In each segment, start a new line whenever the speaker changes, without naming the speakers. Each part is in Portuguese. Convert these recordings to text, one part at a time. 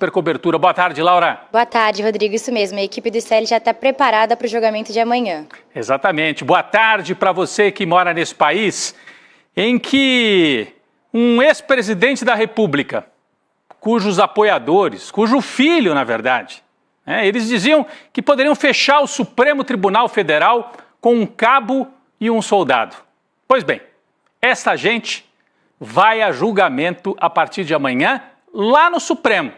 Super Cobertura. Boa tarde, Laura.
Boa tarde, Rodrigo. Isso mesmo, a equipe do STL já está preparada para o julgamento de amanhã.
Exatamente. Boa tarde para você que mora nesse país em que um ex-presidente da República, cujos apoiadores, cujo filho, na verdade, eles diziam que poderiam fechar o Supremo Tribunal Federal com um cabo e um soldado. Pois bem, essa gente vai a julgamento a partir de amanhã lá no Supremo,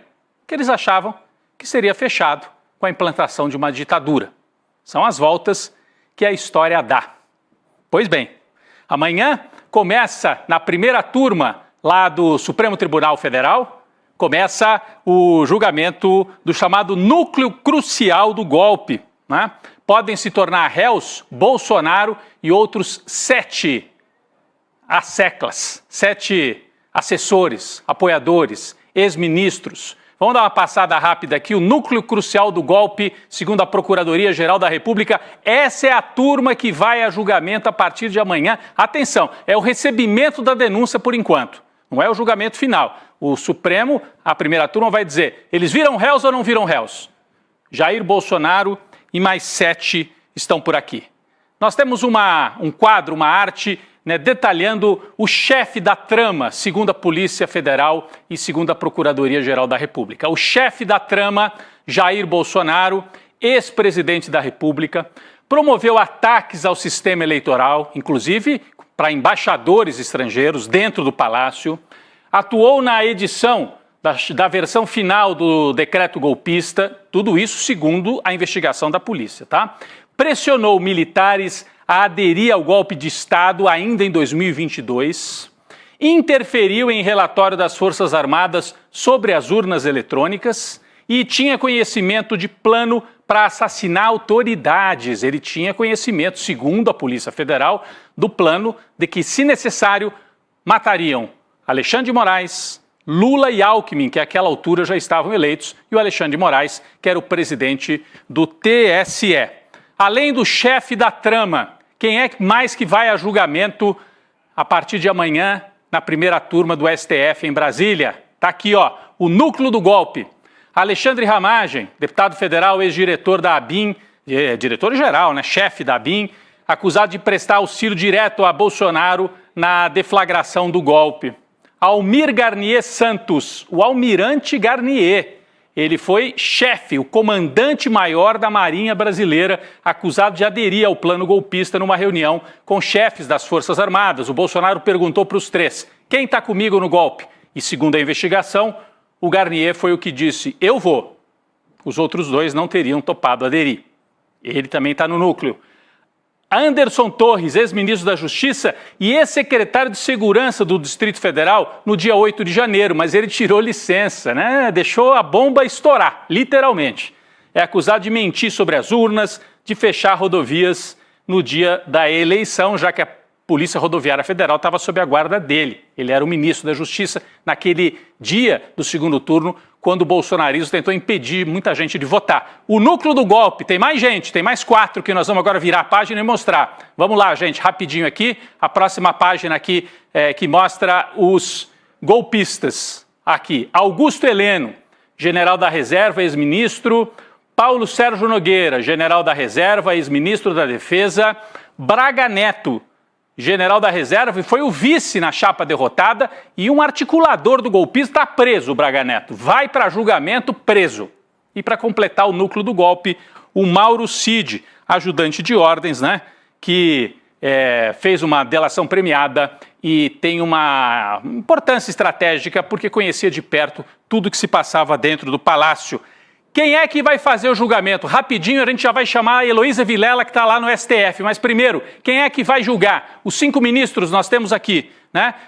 que eles achavam que seria fechado com a implantação de uma ditadura. São as voltas que a história dá. Pois bem, amanhã começa na primeira turma lá do Supremo Tribunal Federal, começa o julgamento do chamado núcleo crucial do golpe, né? Podem se tornar réus Bolsonaro e outros 7 assessores, apoiadores, ex-ministros. Vamos dar uma passada rápida aqui. O núcleo crucial do golpe, segundo a Procuradoria-Geral da República, essa é a turma que vai a julgamento a partir de amanhã. Atenção, é o recebimento da denúncia por enquanto, não é o julgamento final. O Supremo, a primeira turma, vai dizer, eles viram réus ou não viram réus? Jair Bolsonaro e mais 7 estão por aqui. Nós temos um quadro, uma arte, detalhando o chefe da trama, segundo a Polícia Federal e segundo a Procuradoria-Geral da República. O chefe da trama, Jair Bolsonaro, ex-presidente da República, promoveu ataques ao sistema eleitoral, inclusive para embaixadores estrangeiros dentro do Palácio, atuou na edição da versão final do decreto golpista, tudo isso segundo a investigação da polícia, tá? Pressionou militares a aderir ao golpe de Estado ainda em 2022, interferiu em relatório das Forças Armadas sobre as urnas eletrônicas e tinha conhecimento de plano para assassinar autoridades. Ele tinha conhecimento, segundo a Polícia Federal, do plano de que, se necessário, matariam Alexandre de Moraes, Lula e Alckmin, que àquela altura já estavam eleitos, e o Alexandre de Moraes, que era o presidente do TSE. Além do chefe da trama, quem é mais que vai a julgamento a partir de amanhã na primeira turma do STF em Brasília? Está aqui, o núcleo do golpe. Alexandre Ramagem, deputado federal, ex-diretor da ABIN, diretor-geral, chefe da ABIN, acusado de prestar auxílio direto a Bolsonaro na deflagração do golpe. Almir Garnier Santos, o almirante Garnier. Ele foi chefe, o comandante-maior da Marinha Brasileira, acusado de aderir ao plano golpista numa reunião com chefes das Forças Armadas. O Bolsonaro perguntou para os 3, quem está comigo no golpe? E segundo a investigação, o Garnier foi o que disse, eu vou. Os outros 2 não teriam topado aderir. Ele também está no núcleo. Anderson Torres, ex-ministro da Justiça e ex-secretário de Segurança do Distrito Federal no dia 8 de janeiro, mas ele tirou licença, Deixou a bomba estourar, literalmente. É acusado de mentir sobre as urnas, de fechar rodovias no dia da eleição, já que a Polícia Rodoviária Federal estava sob a guarda dele. Ele era o ministro da Justiça naquele dia do segundo turno, quando o bolsonarismo tentou impedir muita gente de votar. O núcleo do golpe, tem mais gente, tem mais 4 que nós vamos agora virar a página e mostrar. Vamos lá, gente, rapidinho aqui. A próxima página aqui que mostra os golpistas. Aqui, Augusto Heleno, general da reserva, ex-ministro. Paulo Sérgio Nogueira, general da reserva, ex-ministro da Defesa. Braga Neto, general da reserva, e foi o vice na chapa derrotada, e um articulador do golpismo está preso, o Braga Neto. Vai para julgamento preso. E para completar o núcleo do golpe, o Mauro Cid, ajudante de ordens, que fez uma delação premiada e tem uma importância estratégica porque conhecia de perto tudo que se passava dentro do palácio. Quem é que vai fazer o julgamento? Rapidinho, a gente já vai chamar a Heloísa Vilela, que está lá no STF. Mas primeiro, quem é que vai julgar? Os 5 ministros nós temos aqui,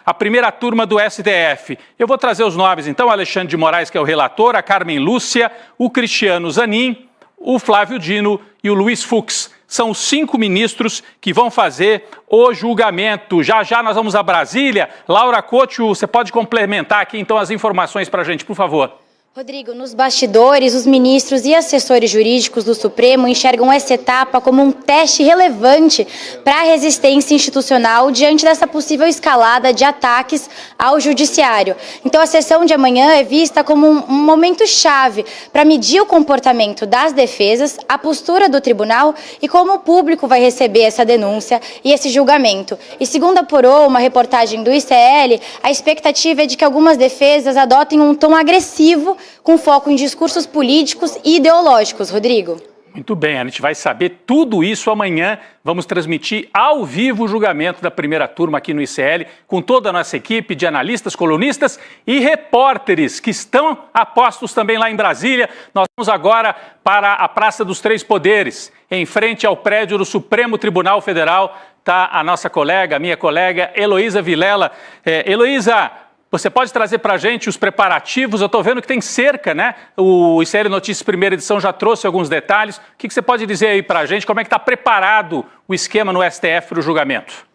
a primeira turma do STF. Eu vou trazer os nomes, então, Alexandre de Moraes, que é o relator, a Carmen Lúcia, o Cristiano Zanin, o Flávio Dino e o Luiz Fux. São os 5 ministros que vão fazer o julgamento. Já já nós vamos a Brasília. Laura Couto, você pode complementar aqui, então, as informações para a gente, por favor.
Rodrigo, nos bastidores, os ministros e assessores jurídicos do Supremo enxergam essa etapa como um teste relevante para a resistência institucional diante dessa possível escalada de ataques ao judiciário. Então, a sessão de amanhã é vista como um momento chave para medir o comportamento das defesas, a postura do tribunal e como o público vai receber essa denúncia e esse julgamento. E segundo apurou uma reportagem do ICL, a expectativa é de que algumas defesas adotem um tom agressivo com foco em discursos políticos e ideológicos. Rodrigo.
Muito bem, a gente vai saber tudo isso amanhã. Vamos transmitir ao vivo o julgamento da primeira turma aqui no ICL, com toda a nossa equipe de analistas, colunistas e repórteres que estão a postos também lá em Brasília. Nós vamos agora para a Praça dos Três Poderes, em frente ao prédio do Supremo Tribunal Federal. Está a nossa colega, a minha colega, Heloísa Vilela. Heloísa, você pode trazer para a gente os preparativos? Eu estou vendo que tem cerca, né? O ICL Notícias Primeira Edição já trouxe alguns detalhes. O que você pode dizer aí para a gente? Como é que está preparado o esquema no STF para o julgamento?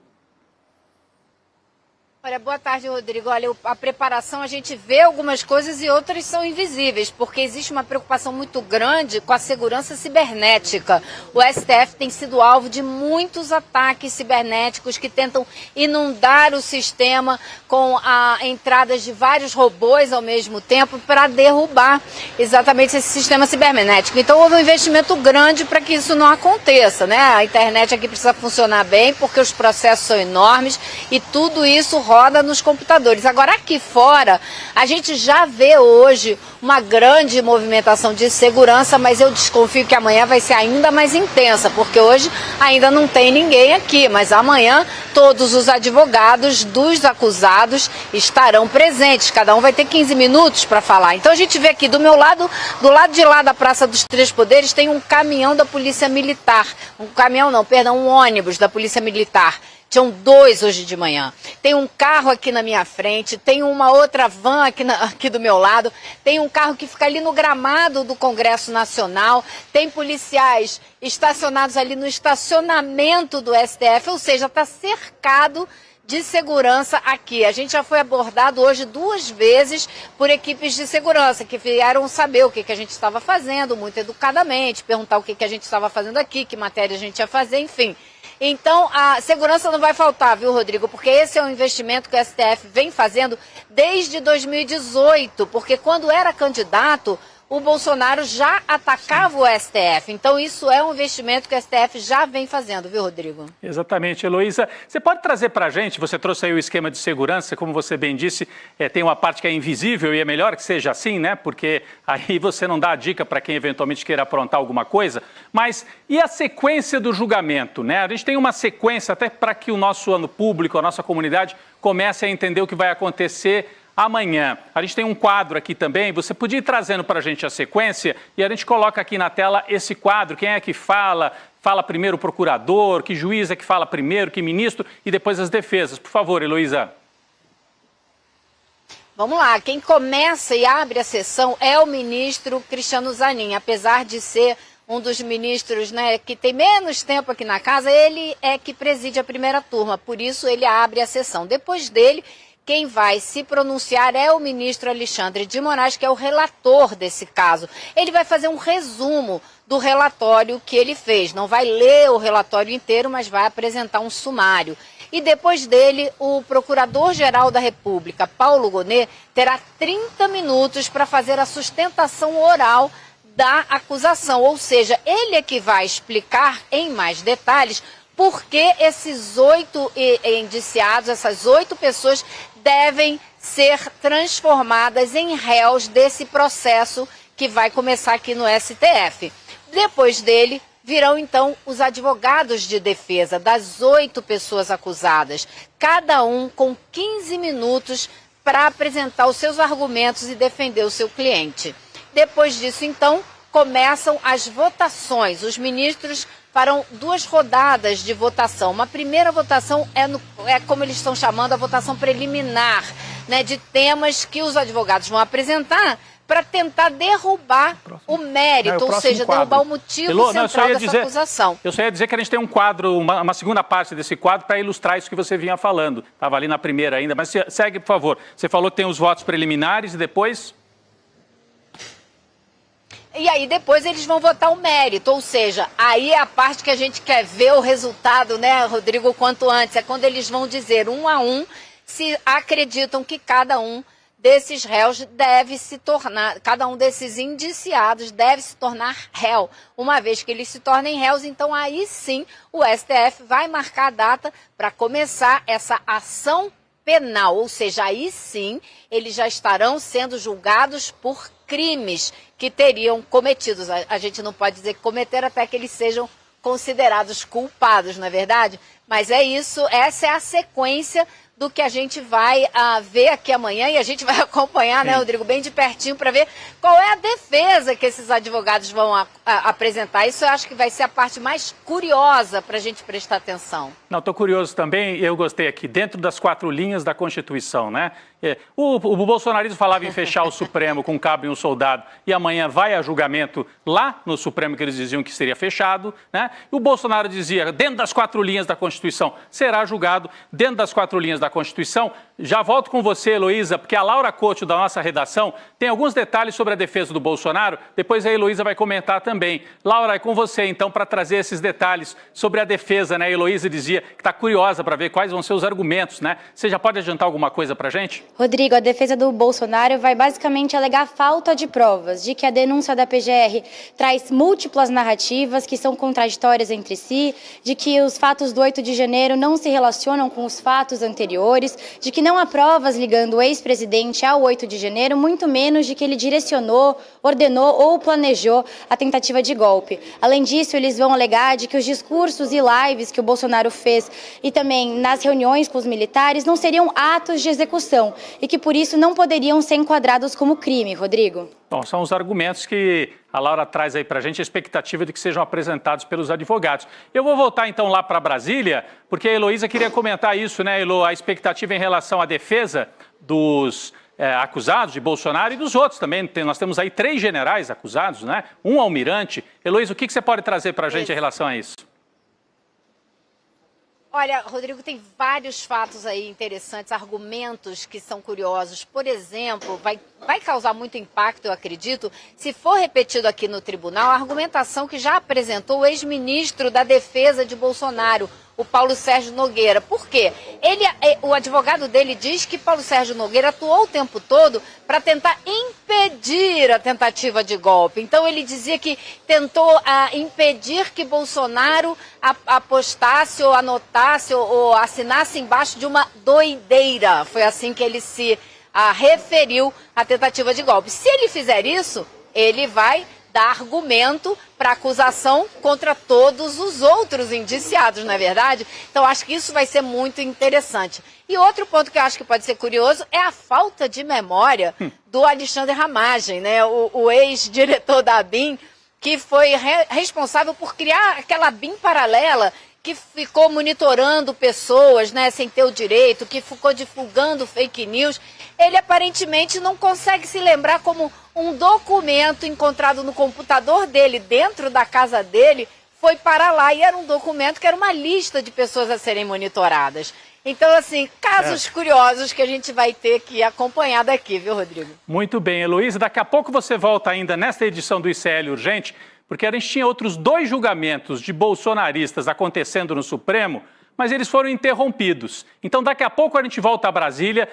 Olha, boa tarde, Rodrigo. Olha, a preparação, a gente vê algumas coisas e outras são invisíveis, porque existe uma preocupação muito grande com a segurança cibernética. O STF tem sido alvo de muitos ataques cibernéticos que tentam inundar o sistema com a entrada de vários robôs ao mesmo tempo para derrubar exatamente esse sistema cibernético. Então houve um investimento grande para que isso não aconteça, né? A internet aqui precisa funcionar bem, porque os processos são enormes e tudo isso roda nos computadores. Agora, aqui fora, a gente já vê hoje uma grande movimentação de segurança, mas eu desconfio que amanhã vai ser ainda mais intensa, porque hoje ainda não tem ninguém aqui, mas amanhã todos os advogados dos acusados estarão presentes, cada um vai ter 15 minutos para falar. Então a gente vê aqui do meu lado, do lado de lá da Praça dos Três Poderes, tem um caminhão da Polícia Militar, um ônibus da Polícia Militar. Tinham 2 hoje de manhã. Tem um carro aqui na minha frente, tem uma outra van aqui do meu lado, tem um carro que fica ali no gramado do Congresso Nacional, tem policiais estacionados ali no estacionamento do STF, ou seja, está cercado de segurança aqui. A gente já foi abordado hoje 2 vezes por equipes de segurança que vieram saber o que a gente estava fazendo, muito educadamente, perguntar o que a gente estava fazendo aqui, que matéria a gente ia fazer, enfim. Então, a segurança não vai faltar, viu, Rodrigo? Porque esse é um investimento que o STF vem fazendo desde 2018, porque quando era candidato, o Bolsonaro já atacava o STF. Então, isso é um investimento que o STF já vem fazendo, viu, Rodrigo?
Exatamente, Heloísa. Você pode trazer para a gente, você trouxe aí o esquema de segurança, como você bem disse, tem uma parte que é invisível e é melhor que seja assim, né? Porque aí você não dá a dica para quem eventualmente queira aprontar alguma coisa. Mas e a sequência do julgamento, né? A gente tem uma sequência até para que o nosso público, a nossa comunidade, comece a entender o que vai acontecer amanhã. A gente tem um quadro aqui também, você podia ir trazendo para a gente a sequência e a gente coloca aqui na tela esse quadro, quem é que fala primeiro o procurador, que juiz é que fala primeiro, que ministro e depois as defesas. Por favor, Heloísa.
Vamos lá, quem começa e abre a sessão é o ministro Cristiano Zanin, apesar de ser um dos ministros, né, que tem menos tempo aqui na casa, ele é que preside a primeira turma, por isso ele abre a sessão. Depois dele, quem vai se pronunciar é o ministro Alexandre de Moraes, que é o relator desse caso. Ele vai fazer um resumo do relatório que ele fez. Não vai ler o relatório inteiro, mas vai apresentar um sumário. E depois dele, o Procurador-Geral da República, Paulo Gonet, terá 30 minutos para fazer a sustentação oral da acusação. Ou seja, ele é que vai explicar em mais detalhes por que esses 8 indiciados, essas 8 pessoas, devem ser transformadas em réus desse processo que vai começar aqui no STF. Depois dele, virão então os advogados de defesa das 8 pessoas acusadas, cada um com 15 minutos para apresentar os seus argumentos e defender o seu cliente. Depois disso, então, começam as votações. Os ministros farão 2 rodadas de votação. Uma primeira votação é como eles estão chamando, a votação preliminar, né, de temas que os advogados vão apresentar para tentar derrubar o mérito, ou seja, derrubar o motivo central dessa acusação.
Eu só ia dizer que a gente tem um quadro, uma segunda parte desse quadro para ilustrar isso que você vinha falando. Estava ali na primeira ainda, mas segue, por favor. Você falou que tem os votos preliminares e depois...
E aí depois eles vão votar o mérito, ou seja, aí é a parte que a gente quer ver o resultado, né, Rodrigo, quanto antes. É quando eles vão dizer 1 a 1 se acreditam que cada um desses réus deve se tornar, cada um desses indiciados deve se tornar réu. Uma vez que eles se tornem réus, então aí sim o STF vai marcar a data para começar essa ação penal, ou seja, aí sim eles já estarão sendo julgados por crimes que teriam cometidos. A gente não pode dizer que cometeram até que eles sejam considerados culpados, não é verdade? Mas é isso, essa é a sequência do que a gente vai ver aqui amanhã e a gente vai acompanhar, né, Rodrigo, bem de pertinho para ver qual é a defesa que esses advogados vão apresentar. Isso eu acho que vai ser a parte mais curiosa para a gente prestar atenção. Não,
estou curioso também, eu gostei aqui, dentro das 4 linhas da Constituição, né? O bolsonarismo falava em fechar o Supremo com um cabo e um soldado e amanhã vai a julgamento lá no Supremo que eles diziam que seria fechado, né? E o Bolsonaro dizia, dentro das 4 linhas da Constituição, será julgado dentro das 4 linhas da Constituição. Já volto com você, Heloísa, porque a Laura Couto, da nossa redação, tem alguns detalhes sobre a defesa do Bolsonaro, depois a Heloísa vai comentar também. Laura, é com você, então, para trazer esses detalhes sobre a defesa, né? A Heloísa dizia que está curiosa para ver quais vão ser os argumentos, né? Você já pode adiantar alguma coisa para a gente?
Rodrigo, a defesa do Bolsonaro vai basicamente alegar falta de provas, de que a denúncia da PGR traz múltiplas narrativas que são contraditórias entre si, de que os fatos do 8 de janeiro não se relacionam com os fatos anteriores, de que não há provas ligando o ex-presidente ao 8 de janeiro, muito menos de que ele direcionou, ordenou ou planejou a tentativa de golpe. Além disso, eles vão alegar de que os discursos e lives que o Bolsonaro fez e também nas reuniões com os militares não seriam atos de execução e que por isso não poderiam ser enquadrados como crime, Rodrigo.
Bom, são os argumentos que a Laura traz aí para a gente, a expectativa de que sejam apresentados pelos advogados. Eu vou voltar então lá para Brasília, porque a Heloísa queria comentar isso, né, Elo? A expectativa em relação à defesa dos acusados de Bolsonaro e dos outros também. Nós temos aí 3 generais acusados, né? Um almirante. Heloísa, o que você pode trazer para a gente em relação a isso?
Olha, Rodrigo, tem vários fatos aí interessantes, argumentos que são curiosos. Por exemplo, vai causar muito impacto, eu acredito, se for repetido aqui no tribunal, a argumentação que já apresentou o ex-ministro da Defesa de Bolsonaro, o Paulo Sérgio Nogueira. Por quê? O advogado dele diz que Paulo Sérgio Nogueira atuou o tempo todo para tentar impedir a tentativa de golpe. Então ele dizia que tentou impedir que Bolsonaro apostasse ou anotasse ou assinasse embaixo de uma doideira. Foi assim que ele se referiu à tentativa de golpe. Se ele fizer isso, ele vai dar argumento para acusação contra todos os outros indiciados, não é verdade? Então, acho que isso vai ser muito interessante. E outro ponto que eu acho que pode ser curioso é a falta de memória do Alexandre Ramagem, né? O ex-diretor da ABIN, que foi responsável por criar aquela ABIN paralela que ficou monitorando pessoas, né, sem ter o direito, que ficou divulgando fake news. Ele aparentemente não consegue se lembrar como um documento encontrado no computador dele, dentro da casa dele, foi para lá e era um documento que era uma lista de pessoas a serem monitoradas. Então, assim, casos curiosos que a gente vai ter que acompanhar daqui, viu, Rodrigo?
Muito bem, Heloísa. Daqui a pouco você volta ainda nesta edição do ICL Urgente, porque a gente tinha outros 2 julgamentos de bolsonaristas acontecendo no Supremo, mas eles foram interrompidos. Então, daqui a pouco a gente volta a Brasília